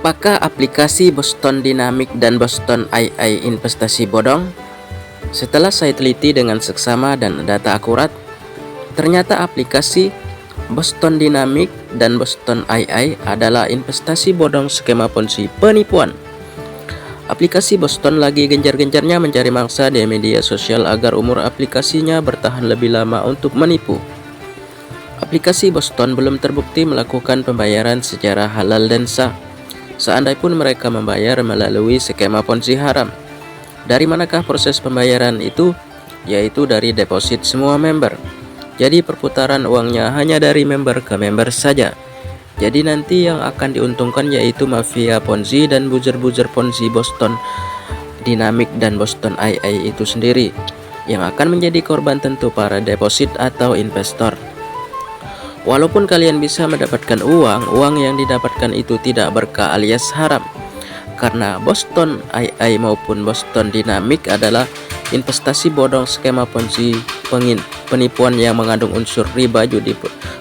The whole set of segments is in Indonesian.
Apakah aplikasi Boston Dynamics dan Boston AI investasi bodong? Setelah saya teliti dengan seksama dan data akurat, ternyata aplikasi Boston Dynamics dan Boston AI adalah investasi bodong skema ponzi penipuan. Aplikasi Boston lagi gencar-gencarnya mencari mangsa di media sosial agar umur aplikasinya bertahan lebih lama untuk menipu. Aplikasi Boston belum terbukti melakukan pembayaran secara halal dan sah. Seandainya pun mereka membayar melalui skema ponzi haram. Dari manakah proses pembayaran itu? Yaitu dari deposit semua member. Jadi perputaran uangnya hanya dari member ke member saja. Jadi nanti yang akan diuntungkan yaitu mafia ponzi dan buzzer-buzzer ponzi Boston Dynamics dan Boston AI itu sendiri. Yang akan menjadi korban tentu para deposit atau investor. Walaupun kalian bisa mendapatkan uang yang didapatkan itu tidak berkah alias haram. Karena Boston AI maupun Boston Dynamics adalah investasi bodong skema ponzi penipuan yang mengandung unsur riba, judi,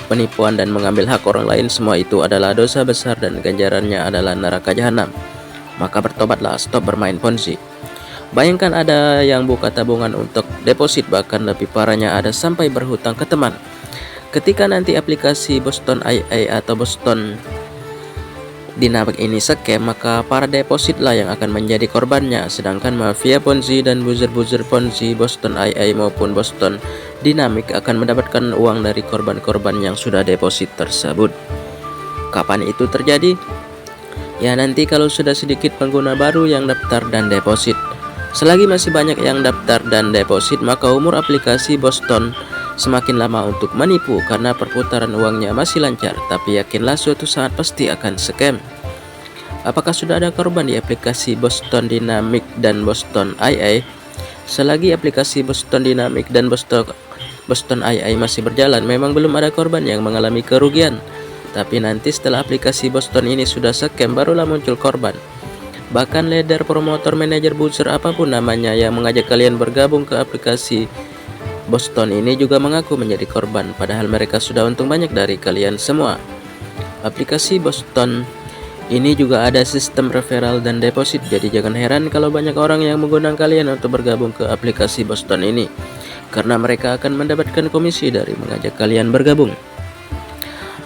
penipuan dan mengambil hak orang lain. Semua itu adalah dosa besar dan ganjarannya adalah neraka jahanam. Maka bertobatlah, stop bermain ponzi. Bayangkan ada yang buka tabungan untuk deposit, bahkan lebih parahnya ada sampai berhutang ke teman. Ketika nanti aplikasi Boston AI atau Boston Dynamics ini scam, maka para deposit lah yang akan menjadi korbannya. Sedangkan mafia ponzi dan buzzer-buzzer ponzi Boston AI maupun Boston Dynamics akan mendapatkan uang dari korban-korban yang sudah deposit tersebut. Kapan itu terjadi? Ya nanti kalau sudah sedikit pengguna baru yang daftar dan deposit. Selagi masih banyak yang daftar dan deposit, maka umur aplikasi Boston semakin lama untuk menipu karena perputaran uangnya masih lancar. Tapi yakinlah suatu saat pasti akan scam. Apakah sudah ada korban di aplikasi Boston Dynamics dan Boston AI? Selagi aplikasi Boston Dynamics dan Boston AI masih berjalan, memang belum ada korban yang mengalami kerugian. Tapi nanti setelah aplikasi Boston ini sudah scam, barulah muncul korban. Bahkan leader, promotor, manajer, buzzer, apapun namanya yang mengajak kalian bergabung ke aplikasi Boston ini juga mengaku menjadi korban, padahal mereka sudah untung banyak dari kalian semua. Aplikasi Boston ini juga ada sistem referral dan deposit, jadi jangan heran kalau banyak orang yang mengundang kalian untuk bergabung ke aplikasi Boston ini, karena mereka akan mendapatkan komisi dari mengajak kalian bergabung.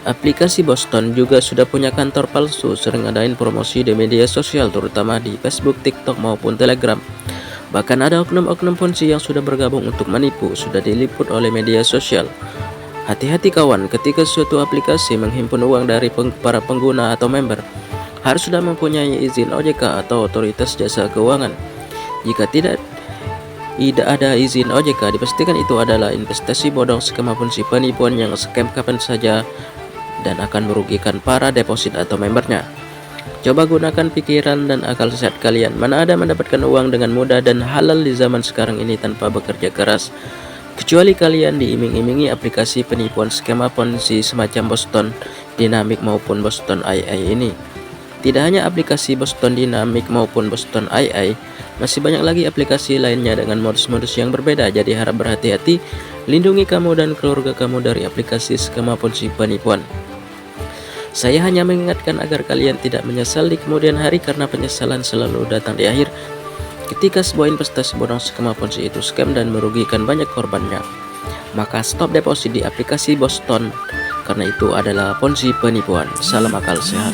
Aplikasi Boston juga sudah punya kantor palsu, sering ngadain promosi di media sosial terutama di Facebook, TikTok maupun Telegram. Bahkan ada oknum-oknum ponzi yang sudah bergabung untuk menipu, sudah diliput oleh media sosial. Hati-hati kawan, ketika suatu aplikasi menghimpun uang dari para pengguna atau member, harus sudah mempunyai izin OJK atau otoritas jasa keuangan. Jika tidak ada izin OJK, dipastikan itu adalah investasi bodong skema ponzi penipuan yang scam kapan saja dan akan merugikan para deposit atau membernya. Coba gunakan pikiran dan akal sehat kalian. Mana ada mendapatkan uang dengan mudah dan halal di zaman sekarang ini tanpa bekerja keras. Kecuali kalian diiming-imingi aplikasi penipuan skema ponzi semacam Boston Dynamics maupun Boston AI ini. Tidak hanya aplikasi Boston Dynamics maupun Boston AI, masih banyak lagi aplikasi lainnya dengan modus-modus yang berbeda. Jadi harap berhati-hati, lindungi kamu dan keluarga kamu dari aplikasi skema ponzi penipuan. Saya hanya mengingatkan agar kalian tidak menyesal di kemudian hari, karena penyesalan selalu datang di akhir ketika sebuah investasi bodong skema ponzi itu scam dan merugikan banyak korbannya. Maka stop deposit di aplikasi Boston, karena itu adalah ponzi penipuan. Salam akal sehat.